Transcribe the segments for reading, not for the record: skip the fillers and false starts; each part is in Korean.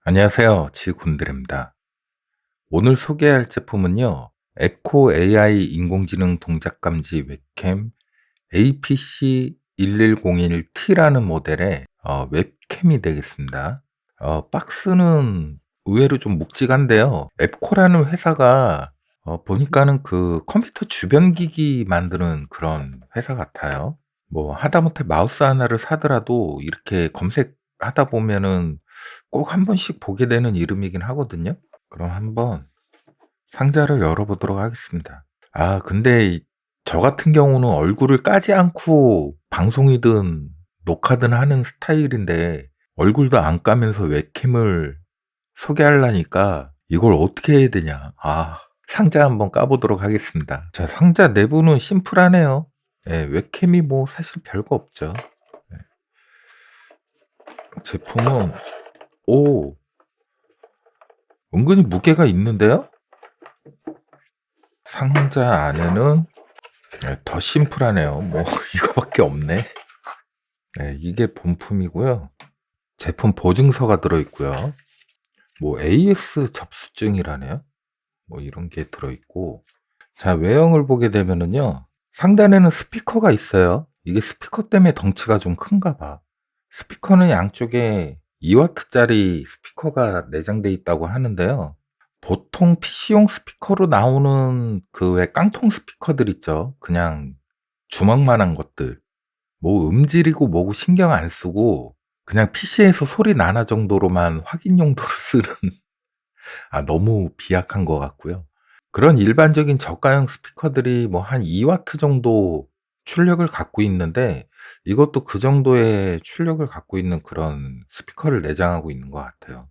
안녕하세요. 지군드입니다. 오늘 소개할 제품은요. 에코 AI 인공지능 동작 감지 웹캠 APC1101T라는 모델의 웹캠이 되겠습니다. 박스는 의외로 좀 묵직한데요. 앱코라는 회사가 보니까는 그 컴퓨터 주변 기기 만드는 그런 회사 같아요. 뭐 하다못해 마우스 하나를 사더라도 이렇게 검색하다 보면은 꼭 한 번씩 보게 되는 이름이긴 하거든요. 그럼 한번 상자를 열어보도록 하겠습니다. 근데 저 같은 경우는 얼굴을 까지 않고 방송이든 녹화든 하는 스타일인데 얼굴도 안 까면서 웹캠을 소개하려니까 이걸 어떻게 해야 되냐. 상자 한번 까보도록 하겠습니다. 자, 상자 내부는 심플하네요. 예, 웹캠이 뭐 사실 별거 없죠. 예. 제품은 오 은근히 무게가 있는데요. 상자 안에는 더 심플하네요. 뭐 이거밖에 없네. 네, 이게 본품이고요. 제품 보증서가 들어있고요. 뭐 AS 접수증이라네요. 뭐 이런 게 들어있고. 자, 외형을 보게 되면은요. 상단에는 스피커가 있어요. 이게 스피커 때문에 덩치가 좀 큰가 봐. 스피커는 양쪽에 2W짜리 스피커가 내장돼 있다고 하는데요. 보통 PC용 스피커로 나오는 그 왜 깡통 스피커들 있죠. 그냥 주먹만한 것들. 뭐 음질이고 뭐고 신경 안 쓰고 그냥 PC에서 소리 나나 정도로만 확인 용도로 쓰는 너무 비약한 것 같고요. 그런 일반적인 저가형 스피커들이 뭐 한 2W 정도 출력을 갖고 있는데 이것도 그 정도의 출력을 갖고 있는 그런 스피커를 내장하고 있는 것 같아요.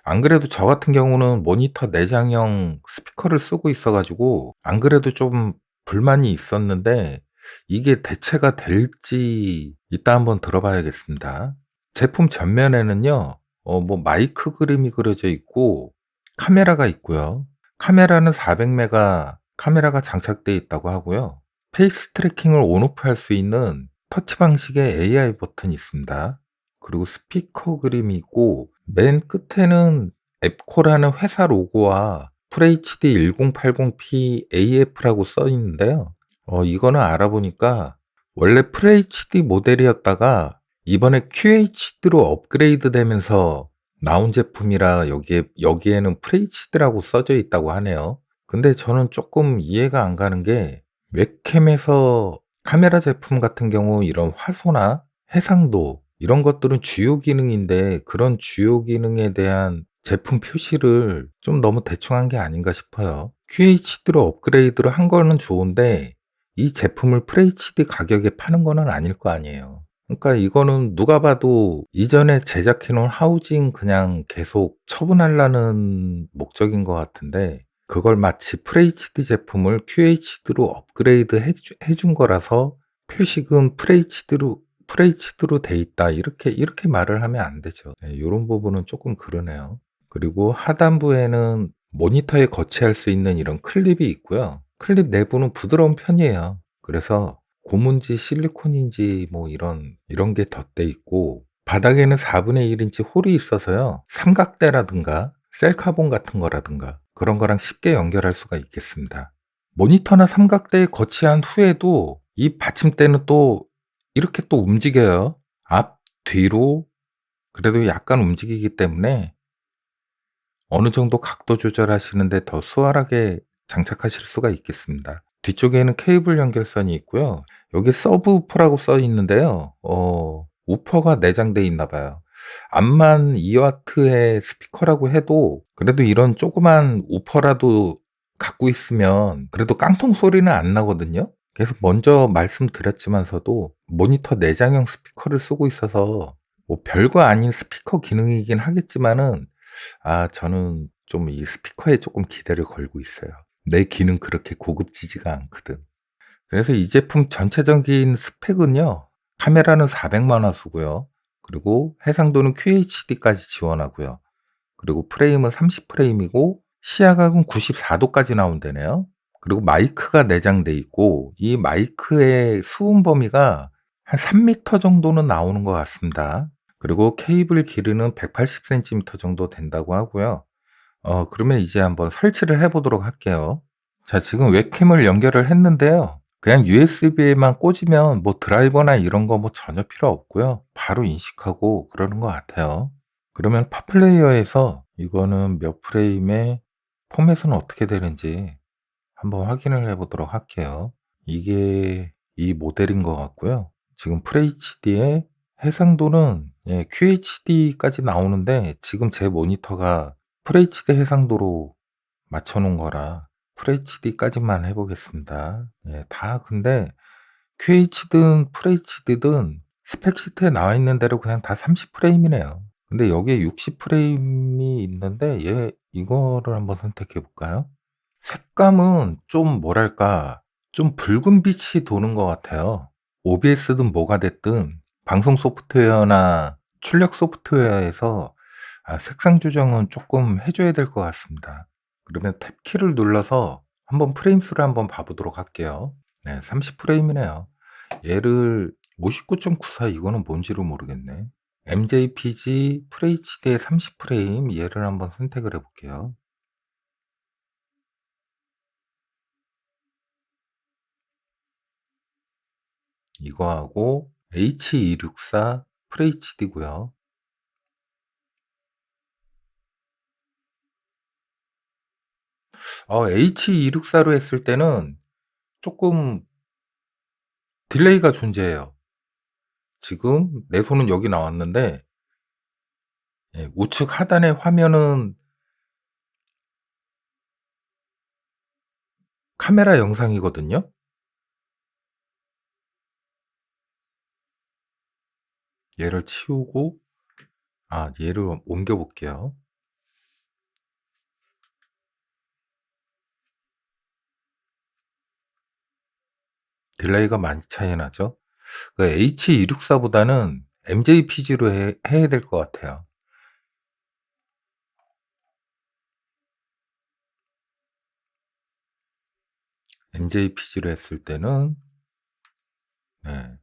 안 그래도 저 같은 경우는 모니터 내장형 스피커를 쓰고 있어 가지고 안 그래도 좀 불만이 있었는데 이게 대체가 될지 이따 한번 들어봐야겠습니다. 제품 전면에는요. 뭐 마이크 그림이 그려져 있고 카메라가 있고요. 카메라는 400 메가 카메라가 장착되어 있다고 하고요. 페이스 트래킹을 온 오프 할 수 있는 터치 방식의 AI 버튼이 있습니다. 그리고 스피커 그림이 있고 맨 끝에는 앱코라는 회사 로고와 FHD 1080p AF라고 써 있는데요. 이거는 알아보니까 원래 FHD 모델이었다가 이번에 QHD로 업그레이드 되면서 나온 제품이라 여기에는 FHD라고 써져 있다고 하네요. 근데 저는 조금 이해가 안 가는 게 웹캠에서 카메라 제품 같은 경우 이런 화소나 해상도 이런 것들은 주요 기능인데 그런 주요 기능에 대한 제품 표시를 좀 너무 대충 한 게 아닌가 싶어요. QHD로 업그레이드를 한 거는 좋은데 이 제품을 FHD 가격에 파는 거는 아닐 거 아니에요. 그러니까 이거는 누가 봐도 이전에 제작해 놓은 하우징 그냥 계속 처분하려는 목적인 것 같은데 그걸 마치 FHD 제품을 QHD로 업그레이드 해준 거라서 표식은 FHD로 돼 있다. 이렇게 말을 하면 안 되죠. 네, 요런 부분은 조금 그러네요. 그리고 하단부에는 모니터에 거치할 수 있는 이런 클립이 있고요. 클립 내부는 부드러운 편이에요. 그래서 고무인지 실리콘인지 뭐 이런 게 덧대 있고 바닥에는 4분의 1인치 홀이 있어서요. 삼각대라든가 셀카본 같은 거라든가 그런 거랑 쉽게 연결할 수가 있겠습니다. 모니터나 삼각대에 거치한 후에도 이 받침대는 또 이렇게 또 움직여요. 앞, 뒤로 그래도 약간 움직이기 때문에 어느 정도 각도 조절하시는데 더 수월하게 장착하실 수가 있겠습니다. 뒤쪽에는 케이블 연결선이 있고요. 여기 서브우퍼라고 써 있는데요. 우퍼가 내장되어 있나 봐요. 암만 2W의 스피커라고 해도 그래도 이런 조그만 우퍼라도 갖고 있으면 그래도 깡통 소리는 안 나거든요. 그래서 먼저 말씀드렸지만서도 모니터 내장형 스피커를 쓰고 있어서 뭐 별거 아닌 스피커 기능이긴 하겠지만은 저는 좀 이 스피커에 조금 기대를 걸고 있어요. 내 귀는 그렇게 고급지지가 않거든. 그래서 이 제품 전체적인 스펙은요. 카메라는 400만 화소고요. 그리고 해상도는 QHD까지 지원하고요. 그리고 프레임은 30 프레임이고 시야각은 94도까지 나온다네요. 그리고 마이크가 내장돼 있고 이 마이크의 수음 범위가 한 3m 정도는 나오는 것 같습니다. 그리고 케이블 길이는 180cm 정도 된다고 하고요. 그러면 이제 한번 설치를 해 보도록 할게요. 자, 지금 웹캠을 연결을 했는데요. 그냥 USB에만 꽂으면 뭐 드라이버나 이런 거 뭐 전혀 필요 없고요. 바로 인식하고 그러는 것 같아요. 그러면 팟플레이어에서 이거는 몇 프레임의 포맷은 어떻게 되는지 한번 확인을 해 보도록 할게요. 이게 이 모델인 것 같고요. 지금 FHD의 해상도는 QHD까지 나오는데 지금 제 모니터가 FHD 해상도로 맞춰 놓은 거라 FHD까지만 해 보겠습니다. 다 근데 QHD든 FHD든 스펙 시트에 나와 있는 대로 그냥 다 30 프레임이네요. 근데 여기에 60 프레임이 있는데 이거를 한번 선택해 볼까요? 색감은 좀 뭐랄까 좀 붉은 빛이 도는 것 같아요. OBS든 뭐가 됐든 방송 소프트웨어나 출력 소프트웨어에서 색상 조정은 조금 해 줘야 될 것 같습니다. 그러면 탭 키를 눌러서 한번 프레임 수를 한번 봐 보도록 할게요. 네, 30 프레임이네요. 얘를 59.94 이거는 뭔지를 모르겠네. MJPG FHD의 30 프레임 얘를 한번 선택을 해 볼게요. 이거하고 H264 FHD고요. H264로 했을 때는 조금 딜레이가 존재해요. 지금 내 손은 여기 나왔는데 우측 하단의 화면은 카메라 영상이거든요. 얘를 치우고 얘를 옮겨 볼게요. 딜레이가 많이 차이 나죠. 그 H264보다는 MJPG로 해야 될 것 같아요. MJPG로 했을 때는 네.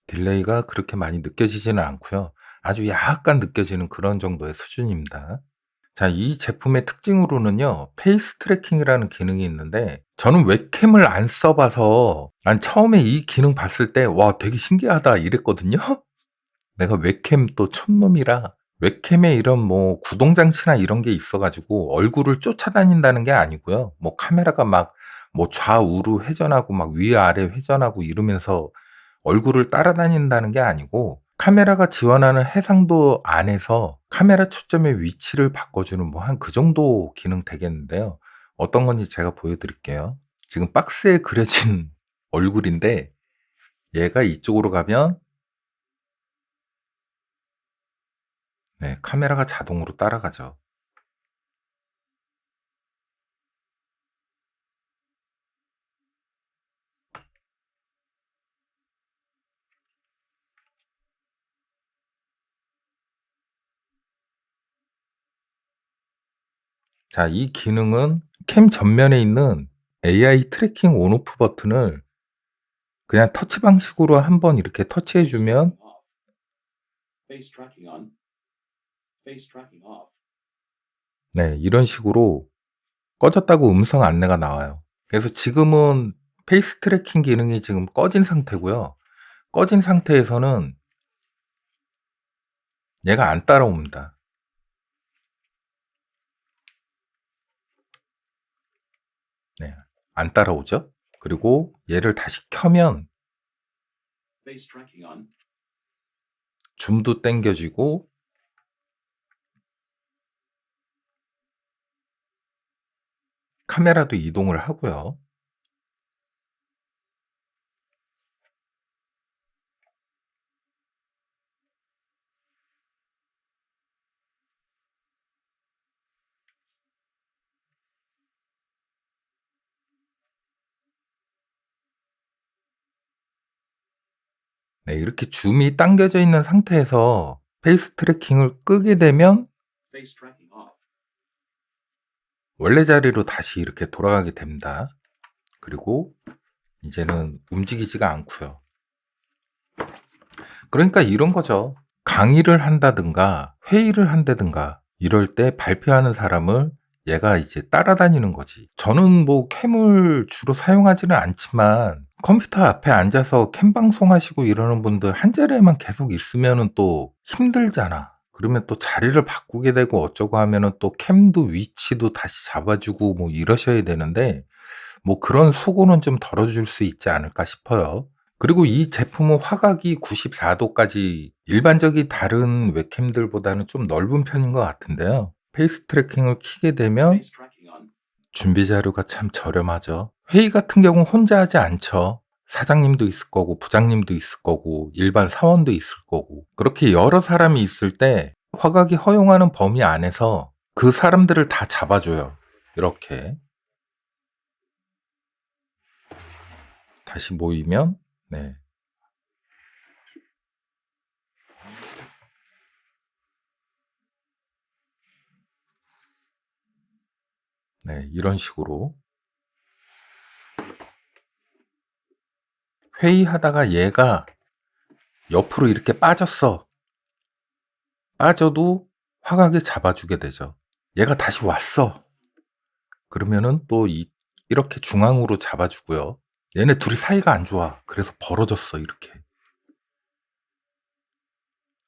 딜레이가 그렇게 많이 느껴지지는 않고요. 아주 약간 느껴지는 그런 정도의 수준입니다. 자, 이 제품의 특징으로는요. 페이스 트래킹이라는 기능이 있는데 저는 웹캠을 안 써 봐서 난 처음에 이 기능 봤을 때 '와 되게 신기하다.' 이랬거든요. 내가 웹캠 또 촌놈이라 웹캠에 이런 뭐 구동 장치나 이런 게 있어 가지고 얼굴을 쫓아다닌다는 게 아니고요. 뭐 카메라가 막 뭐 좌우로 회전하고 막 위아래 회전하고 이러면서 얼굴을 따라다닌다는 게 아니고 카메라가 지원하는 해상도 안에서 카메라 초점의 위치를 바꿔주는 뭐 한 그 정도 기능 되겠는데요. 어떤 건지 제가 보여드릴게요. 지금 박스에 그려진 얼굴인데 얘가 이쪽으로 가면 카메라가 자동으로 따라가죠. 자, 이 기능은 캠 전면에 있는 AI 트래킹 온 오프 버튼을 그냥 터치 방식으로 한번 이렇게 터치해 주면 이런 식으로 꺼졌다고 음성 안내가 나와요. 그래서 지금은 페이스 트래킹 기능이 지금 꺼진 상태고요. 꺼진 상태에서는 얘가 안 따라옵니다. 안 따라오죠. 그리고 얘를 다시 켜면 줌도 당겨지고 카메라도 이동을 하고요. 이렇게 줌이 당겨져 있는 상태에서 페이스 트래킹을 끄게 되면 원래 자리로 다시 이렇게 돌아가게 됩니다. 그리고 이제는 움직이지가 않고요. 그러니까 이런 거죠. 강의를 한다든가 회의를 한다든가 이럴 때 발표하는 사람을 얘가 이제 따라다니는 거지. 저는 뭐 캠을 주로 사용하지는 않지만 컴퓨터 앞에 앉아서 캠 방송하시고 이러는 분들 한 자리에만 계속 있으면은 또 힘들잖아. 그러면 또 자리를 바꾸게 되고 어쩌고 하면은 또 캠도 위치도 다시 잡아주고 뭐 이러셔야 되는데 뭐 그런 수고는 좀 덜어줄 수 있지 않을까 싶어요. 그리고 이 제품은 화각이 94도까지 일반적인 다른 웹캠들보다는 좀 넓은 편인 것 같은데요. 페이스 트래킹을 켜게 되면 준비 자료가 참 저렴하죠. 회의 같은 경우는 혼자 하지 않죠. 사장님도 있을 거고 부장님도 있을 거고 일반 사원도 있을 거고 그렇게 여러 사람이 있을 때 화각이 허용하는 범위 안에서 그 사람들을 다 잡아줘요. 이렇게 다시 모이면 네. 네, 이런 식으로 회의하다가 얘가 옆으로 이렇게 빠졌어. 빠져도 화각에 잡아주게 되죠. 얘가 다시 왔어. 그러면은 또 이렇게 중앙으로 잡아주고요. 얘네 둘이 사이가 안 좋아. 그래서 벌어졌어, 이렇게.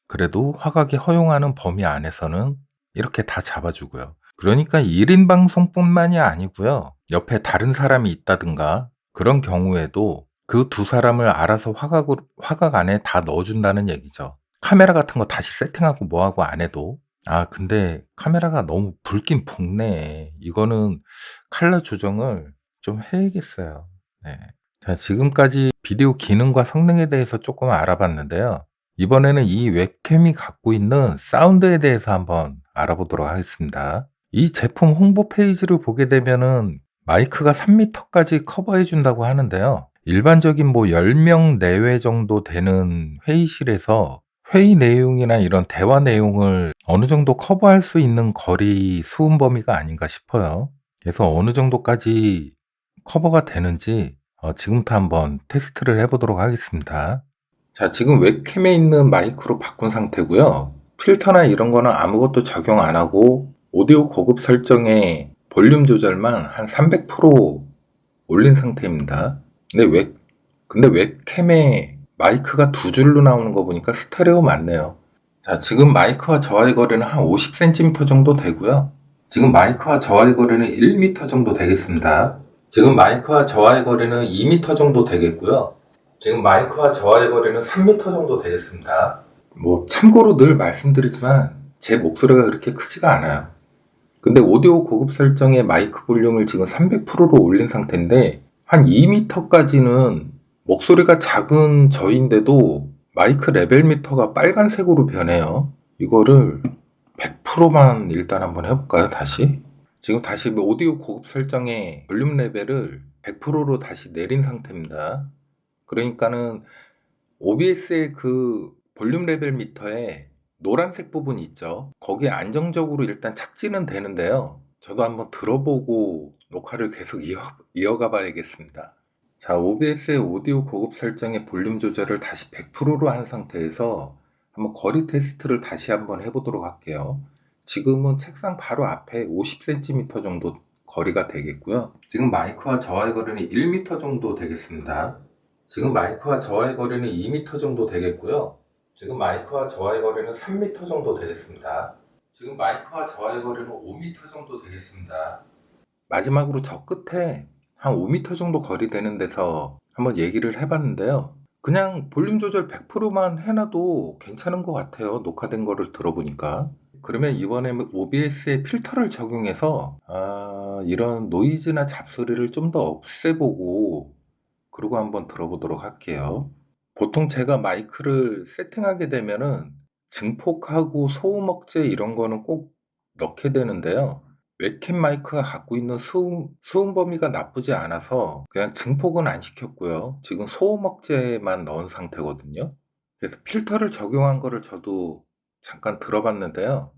그래도 화각이 허용하는 범위 안에서는 이렇게 다 잡아주고요. 그러니까 1인 방송뿐만이 아니고요. 옆에 다른 사람이 있다든가 그런 경우에도 그 두 사람을 알아서 화각 안에 다 넣어준다는 얘기죠. 카메라 같은 거 다시 세팅하고 뭐하고 안 해도. 아, 근데 카메라가 너무 붉긴 붉네. 이거는 컬러 조정을 좀 해야겠어요. 네. 자, 지금까지 비디오 기능과 성능에 대해서 조금 알아봤는데요. 이번에는 이 웹캠이 갖고 있는 사운드에 대해서 한번 알아보도록 하겠습니다. 이 제품 홍보 페이지를 보게 되면은 마이크가 3m까지 커버해 준다고 하는데요. 일반적인 뭐 10명 내외 정도 되는 회의실에서 회의 내용이나 이런 대화 내용을 어느 정도 커버할 수 있는 거리 수음 범위가 아닌가 싶어요. 그래서 어느 정도까지 커버가 되는지 지금부터 한번 테스트를 해보도록 하겠습니다. 자, 지금 웹캠에 있는 마이크로 바꾼 상태고요. 필터나 이런 거는 아무것도 적용 안 하고 오디오 고급 설정에 볼륨 조절만 한 300% 올린 상태입니다. 근데 웹캠에 마이크가 두 줄로 나오는 거 보니까 스테레오 맞네요. 자, 지금 마이크와 저와의 거리는 한 50cm 정도 되고요. 지금 마이크와 저와의 거리는 1m 정도 되겠습니다. 지금 마이크와 저와의 거리는 2m 정도 되겠고요. 지금 마이크와 저와의 거리는 3m 정도 되겠습니다. 뭐 참고로 늘 말씀드리지만 제 목소리가 그렇게 크지가 않아요. 근데 오디오 고급 설정의 마이크 볼륨을 지금 300%로 올린 상태인데 한 2m까지는 목소리가 작은 저인데도 마이크 레벨 미터가 빨간색으로 변해요. 이거를 100%만 일단 한번 해볼까요? 다시. 지금 다시 오디오 고급 설정의 볼륨 레벨을 100%로 다시 내린 상태입니다. 그러니까는 OBS의 그 볼륨 레벨 미터에 노란색 부분이 있죠. 거기에 안정적으로 일단 착지는 되는데요. 저도 한번 들어보고 녹화를 계속 이어가 봐야겠습니다. 자, OBS의 오디오 고급 설정의 볼륨 조절을 다시 100%로 한 상태에서 한번 거리 테스트를 다시 한번 해보도록 할게요. 지금은 책상 바로 앞에 50cm 정도 거리가 되겠고요. 지금 마이크와 저와의 거리는 1m 정도 되겠습니다. 지금 마이크와 저와의 거리는 2m 정도 되겠고요. 지금 마이크와 저와의 거리는 3m 정도 되겠습니다. 지금 마이크와 저와의 거리는 5m 정도 되겠습니다. 마지막으로 저 끝에 한 5m 정도 거리 되는 데서 한번 얘기를 해봤는데요. 그냥 볼륨 조절 100%만 해놔도 괜찮은 것 같아요. 녹화된 거를 들어보니까. 그러면 이번에 OBS에 필터를 적용해서 이런 노이즈나 잡소리를 좀 더 없애보고 그리고 한번 들어보도록 할게요. 보통 제가 마이크를 세팅하게 되면은 증폭하고 소음 억제 이런 거는 꼭 넣게 되는데요. 웹캠 마이크가 갖고 있는 소음 범위가 나쁘지 않아서 그냥 증폭은 안 시켰고요. 지금 소음 억제만 넣은 상태거든요. 그래서 필터를 적용한 거를 저도 잠깐 들어봤는데요.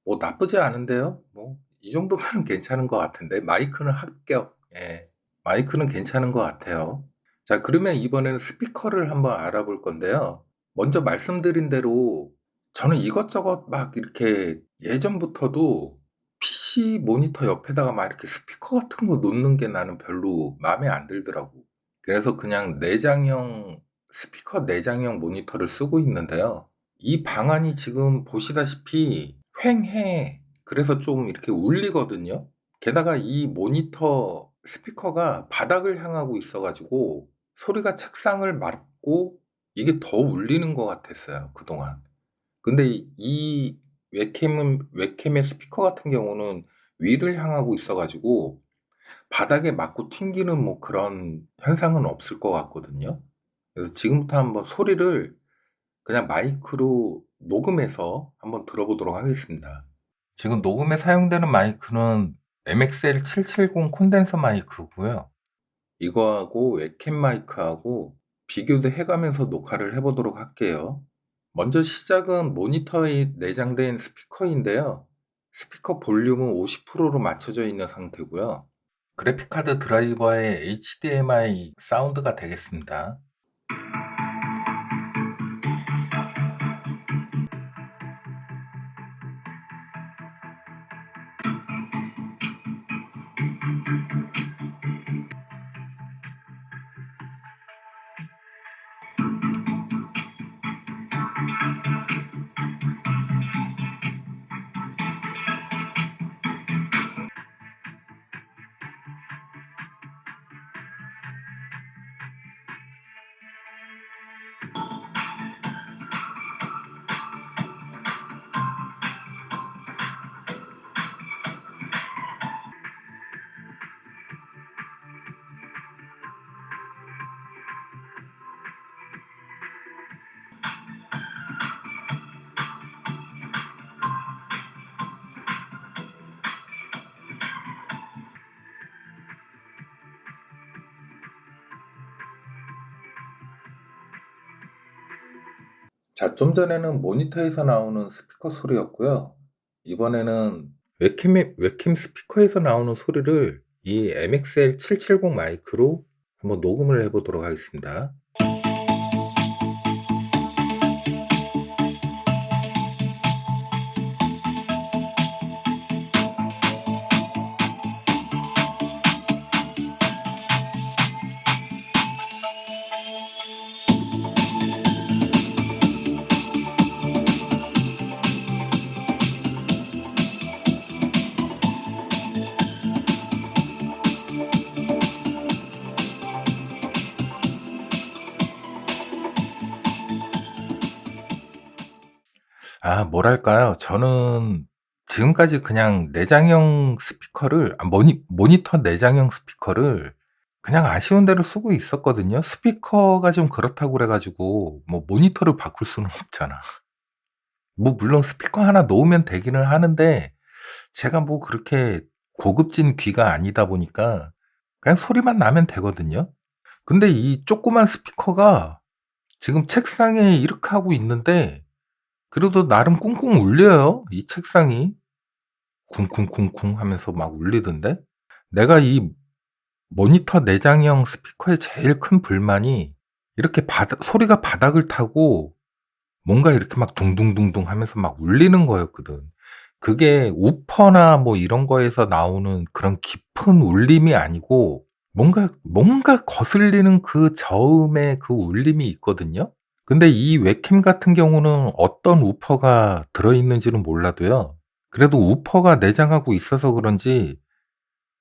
뭐 나쁘지 않은데요. 뭐 이 정도면 괜찮은 것 같은데 마이크는 합격. 예. 마이크는 괜찮은 것 같아요. 자, 그러면 이번에는 스피커를 한번 알아볼 건데요. 먼저 말씀드린 대로 저는 이것저것 막 이렇게 예전부터도 PC 모니터 옆에다가 막 이렇게 스피커 같은 거 놓는 게 나는 별로 마음에 안 들더라고. 그래서 그냥 내장형 스피커 내장형 모니터를 쓰고 있는데요. 이 방안이 지금 보시다시피 휑해. 그래서 좀 이렇게 울리거든요. 게다가 이 모니터 스피커가 바닥을 향하고 있어가지고 소리가 책상을 맞고 이게 더 울리는 것 같았어요, 그동안. 근데 이 웹캠의 스피커 같은 경우는 위를 향하고 있어가지고 바닥에 맞고 튕기는 뭐 그런 현상은 없을 것 같거든요. 그래서 지금부터 한번 소리를 그냥 마이크로 녹음해서 한번 들어보도록 하겠습니다. 지금 녹음에 사용되는 마이크는 MXL770 콘덴서 마이크고요. 이거하고 웹캠 마이크하고 비교도 해가면서 녹화를 해보도록 할게요. 먼저 시작은 모니터에 내장된 스피커인데요. 스피커 볼륨은 50%로 맞춰져 있는 상태고요. 그래픽카드 드라이버의 HDMI 사운드가 되겠습니다. 자, 좀 전에는 모니터에서 나오는 스피커 소리였고요. 이번에는 웹캠 스피커에서 나오는 소리를 이 MXL770 마이크로 한번 녹음을 해보도록 하겠습니다. 뭐랄까요. 저는 지금까지 그냥 내장형 스피커를, 모니터 내장형 스피커를 그냥 아쉬운 대로 쓰고 있었거든요. 스피커가 좀 그렇다고 그래가지고, 뭐, 모니터를 바꿀 수는 없잖아. 뭐, 물론 스피커 하나 놓으면 되기는 하는데, 제가 뭐 그렇게 고급진 귀가 아니다 보니까, 그냥 소리만 나면 되거든요. 근데 이 조그만 스피커가 지금 책상에 이렇게 하고 있는데, 그래도 나름 꿍꿍 울려요. 이 책상이 쿵쿵쿵쿵 하면서 막 울리던데. 내가 이 모니터 내장형 스피커의 제일 큰 불만이 이렇게 소리가 바닥을 타고 뭔가 이렇게 막 둥둥둥둥 하면서 막 울리는 거였거든. 그게 우퍼나 뭐 이런 거에서 나오는 그런 깊은 울림이 아니고 뭔가 거슬리는 그 저음의 그 울림이 있거든요. 근데 이 웹캠 같은 경우는 어떤 우퍼가 들어있는지는 몰라도요. 그래도 우퍼가 내장하고 있어서 그런지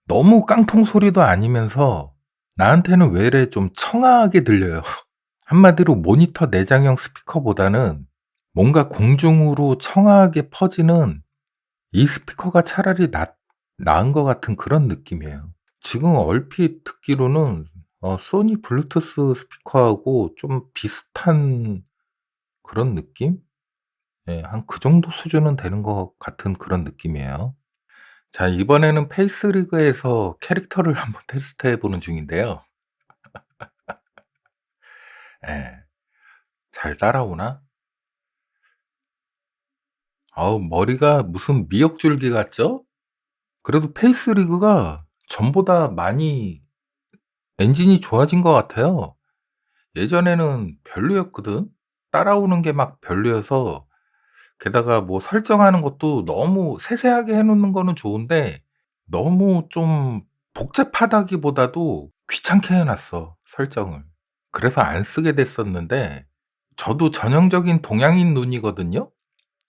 너무 깡통 소리도 아니면서 나한테는 외래 좀 청아하게 들려요. 한마디로 모니터 내장형 스피커보다는 뭔가 공중으로 청아하게 퍼지는 이 스피커가 차라리 나은 것 같은 그런 느낌이에요. 지금 얼핏 듣기로는 소니 블루투스 스피커하고 좀 비슷한 그런 느낌? 예, 한 그 정도 수준은 되는 것 같은 그런 느낌이에요. 자, 이번에는 페이스리그에서 캐릭터를 한번 테스트해 보는 중인데요. 예, 잘 따라오나? 머리가 무슨 미역줄기 같죠? 그래도 페이스리그가 전보다 많이 엔진이 좋아진 것 같아요. 예전에는 별로였거든. 따라오는 게 막 별로여서 게다가 뭐 설정하는 것도 너무 세세하게 해 놓는 거는 좋은데 너무 좀 복잡하다기보다도 귀찮게 해 놨어, 설정을. 그래서 안 쓰게 됐었는데 저도 전형적인 동양인 눈이거든요.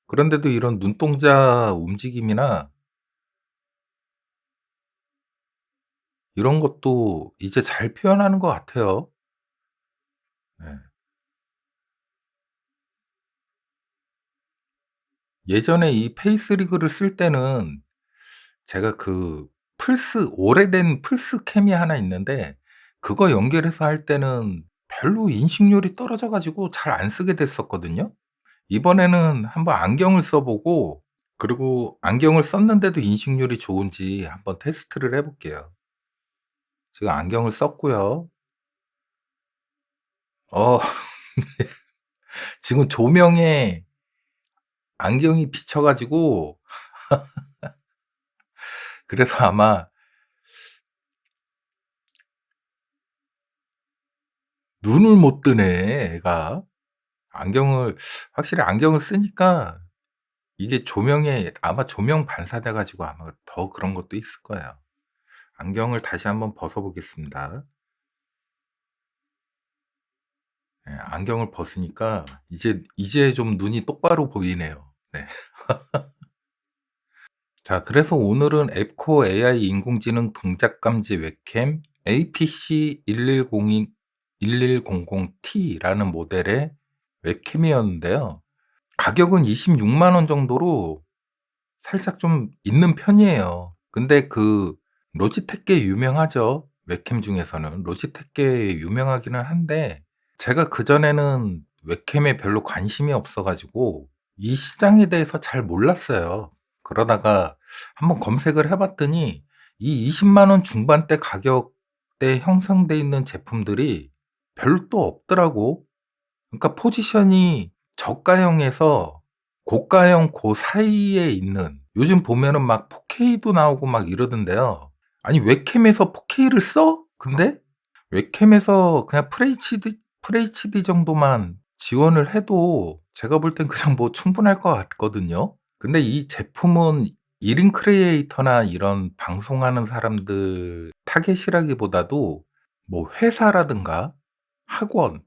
그런데도 이런 눈동자 움직임이나 이런 것도 이제 잘 표현하는 것 같아요. 네. 예전에 이 페이스리그를 쓸 때는 제가 그 플스 오래된 플스캠이 하나 있는데 그거 연결해서 할 때는 별로 인식률이 떨어져 가지고 잘 안 쓰게 됐었거든요. 이번에는 한번 안경을 써 보고 그리고 안경을 썼는데도 인식률이 좋은지 한번 테스트를 해 볼게요. 지금 안경을 썼고요. 어 지금 조명에 안경이 비쳐 가지고 그래서 아마 눈을 못 뜨네 애가. 안경을 확실히 안경을 쓰니까 이게 조명에 아마 조명 반사돼 가지고 아마 더 그런 것도 있을 거예요. 안경을 다시 한번 벗어 보겠습니다. 예, 안경을 벗으니까 이제 좀 눈이 똑바로 보이네요. 네. 자, 그래서 오늘은 앱코 AI 인공지능 동작 감지 웹캠 APC1102 1100T라는 모델의 웹캠이었는데요. 가격은 260,000원 정도로 살짝 좀 있는 편이에요. 근데 그 로지텍 게 유명하죠. 웹캠 중에서는. 로지텍 게 유명하기는 한데 제가 그전에는 웹캠에 별로 관심이 없어 가지고 이 시장에 대해서 잘 몰랐어요. 그러다가 한번 검색을 해 봤더니 이 200,000원 중반대 가격대에 형성돼 있는 제품들이 별로 또 없더라고. 그러니까 포지션이 저가형에서 고가형 고 사이에 있는 요즘 보면은 막 4K도 나오고 막 이러던데요. 아니 웹캠에서 4K를 써? 근데? 웹캠에서 그냥 FHD 정도만 지원을 해도 제가 볼 땐 그냥 뭐 충분할 것 같거든요. 근데 이 제품은 1인 크리에이터나 이런 방송하는 사람들 타겟이라기보다도 뭐 회사라든가 학원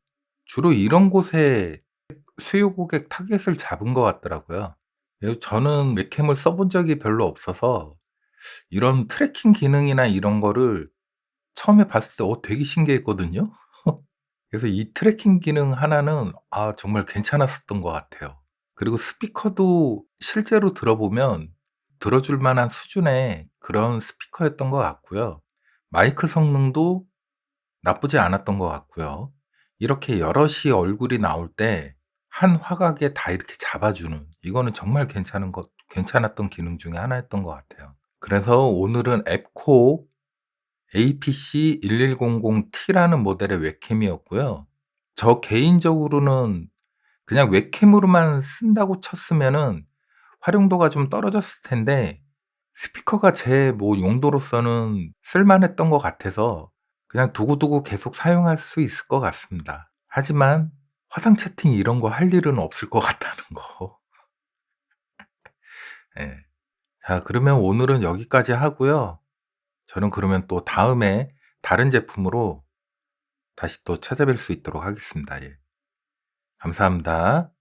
주로 이런 곳에 수요 고객 타겟을 잡은 것 같더라고요. 그래서 저는 웹캠을 써본 적이 별로 없어서 이런 트래킹 기능이나 이런 거를 처음에 봤을 때 되게 신기했거든요. 그래서 이 트래킹 기능 하나는 정말 괜찮았었던 것 같아요. 그리고 스피커도 실제로 들어보면 들어줄 만한 수준의 그런 스피커였던 것 같고요. 마이크 성능도 나쁘지 않았던 것 같고요. 이렇게 여럿이 얼굴이 나올 때 한 화각에 다 이렇게 잡아주는 이거는 정말 괜찮았던 기능 중에 하나였던 것 같아요. 그래서 오늘은 앱코 APC1100T라는 모델의 웹캠이었고요. 저 개인적으로는 그냥 웹캠으로만 쓴다고 쳤으면은 활용도가 좀 떨어졌을 텐데 스피커가 제 뭐 용도로서는 쓸만했던 것 같아서 그냥 두고두고 계속 사용할 수 있을 것 같습니다. 하지만 화상 채팅 이런 거 할 일은 없을 것 같다는 거. 예. 자, 그러면 오늘은 여기까지 하고요. 저는 그러면 또 다음에 다른 제품으로 다시 또 찾아뵐 수 있도록 하겠습니다. 예. 감사합니다.